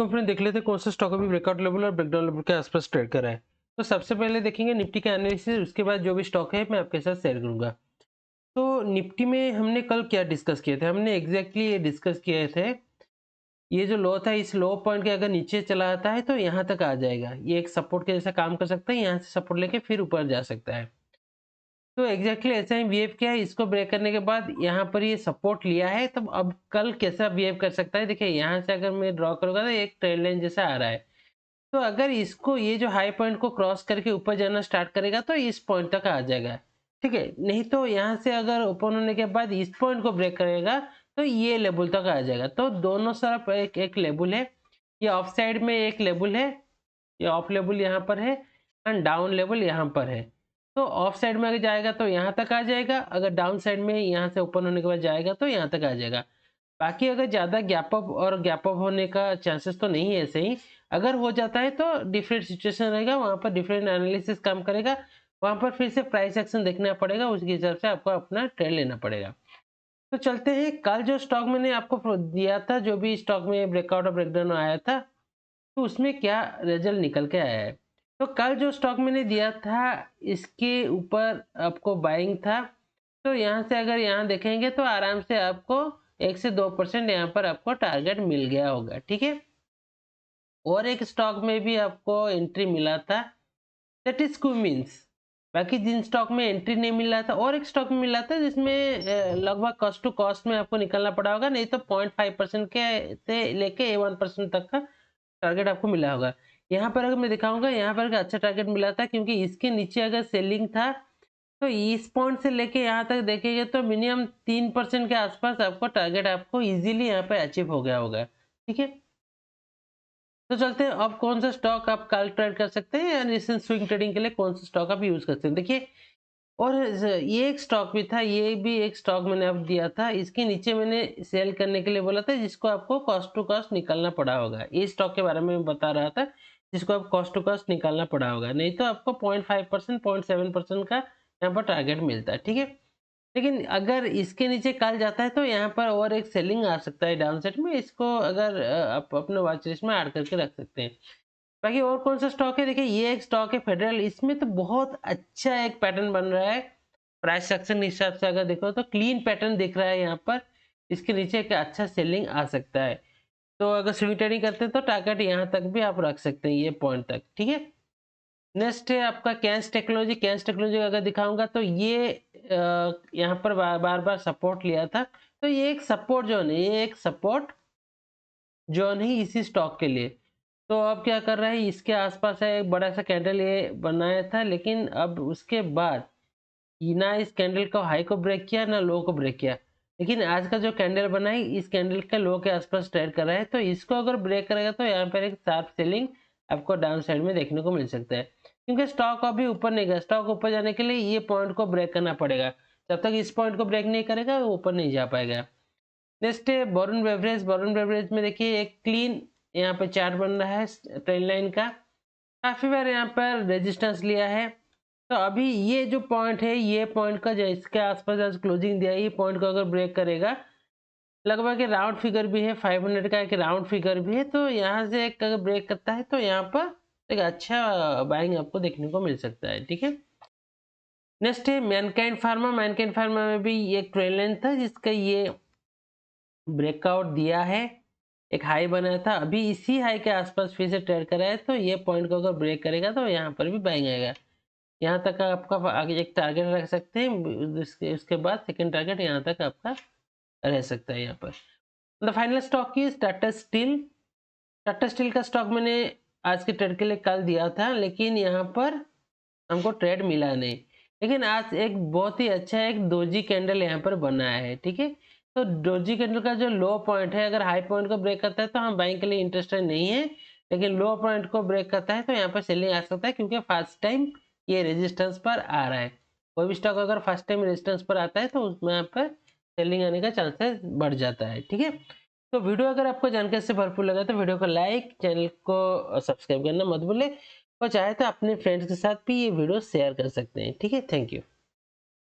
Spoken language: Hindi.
तो फ्रेंड देख लेते हैं कौन सा स्टॉक अभी ब्रेकआउट लेवल और ब्रेकडाउन लेवल के आसपास ट्रेड कर रहा है। तो सबसे पहले देखेंगे निफ्टी का एनालिसिस, उसके बाद जो भी स्टॉक है मैं आपके साथ शेयर करूंगा। तो निफ्टी में हमने कल क्या डिस्कस किए थे, हमने एग्जैक्टली ये डिस्कस किए थे। ये जो लो था, इस लो पॉइंट के अगर नीचे चला आता है तो यहाँ तक आ जाएगा, ये एक सपोर्ट के जैसा काम कर सकता है, यहाँ से सपोर्ट लेके फिर ऊपर जा सकता है। तो एग्जैक्टली ऐसा ही बिहेव किया है। इसको ब्रेक करने के बाद यहाँ पर ये सपोर्ट लिया है, तब अब कल कैसा बिहेव कर सकता है देखिए। यहाँ से अगर मैं ड्रॉ करूंगा तो एक ट्रेंड लाइन जैसा आ रहा है। तो अगर इसको ये जो हाई पॉइंट को क्रॉस करके ऊपर जाना स्टार्ट करेगा तो इस पॉइंट तक आ जाएगा, ठीक है। नहीं तो यहाँ से अगर ओपन होने के बाद इस पॉइंट को ब्रेक करेगा तो ये लेवल तक आ जाएगा। तो दोनों तरफ एक एक लेवल है, ये ऑफ साइड में एक लेवल है, ये ऑफ लेवल यहाँ पर है एंड डाउन लेवल यहाँ पर है। तो ऑफ साइड में अगर जाएगा तो यहाँ तक आ जाएगा, अगर डाउन साइड में यहाँ से ओपन होने के बाद जाएगा तो यहाँ तक आ जाएगा। बाकी अगर ज़्यादा गैप अप और गैप अप होने का चांसेस तो नहीं है ऐसे ही। अगर हो जाता है तो डिफरेंट सिचुएशन रहेगा, वहाँ पर डिफरेंट एनालिसिस काम करेगा, वहाँ पर फिर से प्राइस एक्शन देखना पड़ेगा, उसके हिसाब से आपको अपना ट्रेड लेना पड़ेगा। तो चलते हैं, कल जो स्टॉक मैंने आपको दिया था, जो भी स्टॉक में ब्रेकआउट और ब्रेकडाउन आया था, तो उसमें क्या रिजल्ट निकल के आया है। तो कल जो स्टॉक मैंने दिया था इसके ऊपर आपको बाइंग था। तो यहाँ से अगर यहाँ देखेंगे तो आराम से आपको 1 से 2% यहाँ पर आपको टारगेट मिल गया होगा, ठीक है। और एक स्टॉक में भी आपको एंट्री मिला था, दैट इज क्यूमिंस। बाकी जिन स्टॉक में एंट्री नहीं मिला था, और एक स्टॉक में मिला था जिसमें लगभग कॉस्ट टू कॉस्ट में आपको निकलना पड़ा होगा, नहीं तो 0.5% के से लेके 1% तक का टारगेट आपको मिला होगा। यहाँ पर अगर मैं दिखाऊंगा, यहाँ पर अच्छा टारगेट मिला था, क्योंकि इसके नीचे अगर सेलिंग था तो इस पॉइंट से लेके यहाँ तक देखेंगे तो मिनिमम 3% के आसपास आपको टारगेट आपको इजीली यहाँ पे अचीव हो गया होगा, ठीक है। तो चलते हैं, अब कौन सा स्टॉक आप कल ट्रेड कर सकते हैं या रिसेंट स्विंग ट्रेडिंग के लिए कौन सा स्टॉक आप यूज कर सकते हैं देखिए। और ये एक स्टॉक भी था, ये भी एक स्टॉक मैंने आप दिया था, इसके नीचे मैंने सेल करने के लिए बोला था, जिसको आपको कॉस्ट टू कॉस्ट निकालना पड़ा होगा। ये स्टॉक के बारे में मैं बता रहा था, जिसको आप कॉस्ट टू कॉस्ट निकालना पड़ा होगा, नहीं तो आपको 0.5% 0.7% का यहाँ पर टारगेट मिलता है, ठीक है। लेकिन अगर इसके नीचे कल जाता है तो यहाँ पर और एक सेलिंग आ सकता है डाउन साइड में, इसको अगर आप अपने वॉच लिस्ट में ऐड करके रख सकते हैं। बाकी और कौन सा स्टॉक है देखिए, ये एक स्टॉक है फेडरल, इसमें तो बहुत अच्छा एक पैटर्न बन रहा है। प्राइस सेक्शन हिसाब से अगर देखो तो क्लीन पैटर्न दिख रहा है यहाँ पर, इसके नीचे एक अच्छा सेलिंग आ सकता है। तो अगर स्विंग ट्रेडिंग करते हैं तो टारगेट यहाँ तक भी आप रख सकते हैं, ये पॉइंट तक, ठीक है। नेक्स्ट है आपका कैंस टेक्नोलॉजी। कैंस टेक्नोलॉजी अगर दिखाऊंगा तो ये यहाँ पर बार बार सपोर्ट लिया था, तो ये एक सपोर्ट जोन है, ये एक सपोर्ट जोन ही इसी स्टॉक के लिए। तो अब क्या कर रहा है, इसके आसपास है एक बड़ा सा कैंडल ये बनाया था, लेकिन अब उसके बाद ना इस कैंडल को हाई को ब्रेक किया ना लो को ब्रेक किया, लेकिन आज का जो कैंडल बना है इस कैंडल के लो के आसपास ट्रेड कर रहा है। तो इसको अगर ब्रेक करेगा तो यहाँ पर एक शार्प सेलिंग आपको डाउन साइड में देखने को मिल सकता है, क्योंकि स्टॉक अभी ऊपर नहीं गया। स्टॉक ऊपर जाने के लिए ये पॉइंट को ब्रेक करना पड़ेगा, जब तक इस पॉइंट को ब्रेक नहीं करेगा वो ऊपर नहीं जा पाएगा। नेक्स्ट है बोरन बेवरेज। बोरन बेवरेज में देखिए एक क्लीन यहाँ पे चार्ट बन रहा है ट्रेंड लाइन का, काफी बार यहाँ पर रेजिस्टेंस लिया है। तो अभी ये जो पॉइंट है, ये पॉइंट का जो इसके आसपास आज क्लोजिंग दिया है, ये पॉइंट को अगर ब्रेक करेगा, लगभग राउंड फिगर भी है 500 का, एक राउंड फिगर भी है, तो यहाँ से एक अगर ब्रेक करता है तो यहाँ पर एक अच्छा बाइंग आपको देखने को मिल सकता है, ठीक है। नेक्स्ट है मैनकाइंड फार्मा। मैनकाइंड फार्मा में भी एक ट्रेंड लाइन था जिसका ये ब्रेकआउट दिया है, एक हाई बनाया था, अभी इसी हाई के आसपास फिर से ट्रेड करा है, तो ये पॉइंट को अगर ब्रेक करेगा तो यहाँ पर भी बाइंग आएगा। यहाँ तक का आपका आगे एक टारगेट रख सकते हैं, उसके बाद सेकंड टारगेट यहाँ तक आपका रह सकता है यहाँ पर। The final stock is Tata steel. Tata steel का स्टॉक मैंने आज के ट्रेड के लिए कल दिया था, लेकिन यहाँ पर हमको ट्रेड मिला नहीं। लेकिन आज एक बहुत ही अच्छा एक डोजी कैंडल यहाँ पर बनाया है, ठीक है। तो डोजी कैंडल का जो लो पॉइंट है, अगर हाई पॉइंट को ब्रेक करता है तो हम बाइंग के लिए इंटरेस्टेड नहीं है, लेकिन लो पॉइंट को ब्रेक करता है तो यहाँ पर सेलिंग आ सकता है, क्योंकि फर्स्ट टाइम ये रेजिस्टेंस पर आ रहा है। कोई भी स्टॉक अगर फर्स्ट टाइम रेजिस्टेंस पर आता है तो उसमें यहाँ पर सेलिंग आने का चांसेस बढ़ जाता है, ठीक है। तो वीडियो अगर आपको जानकारी से भरपूर लगा तो वीडियो को लाइक, चैनल को सब्सक्राइब करना मत भूलें, और चाहे तो अपने फ्रेंड्स के साथ भी ये वीडियो शेयर कर सकते हैं, ठीक है। Thank you.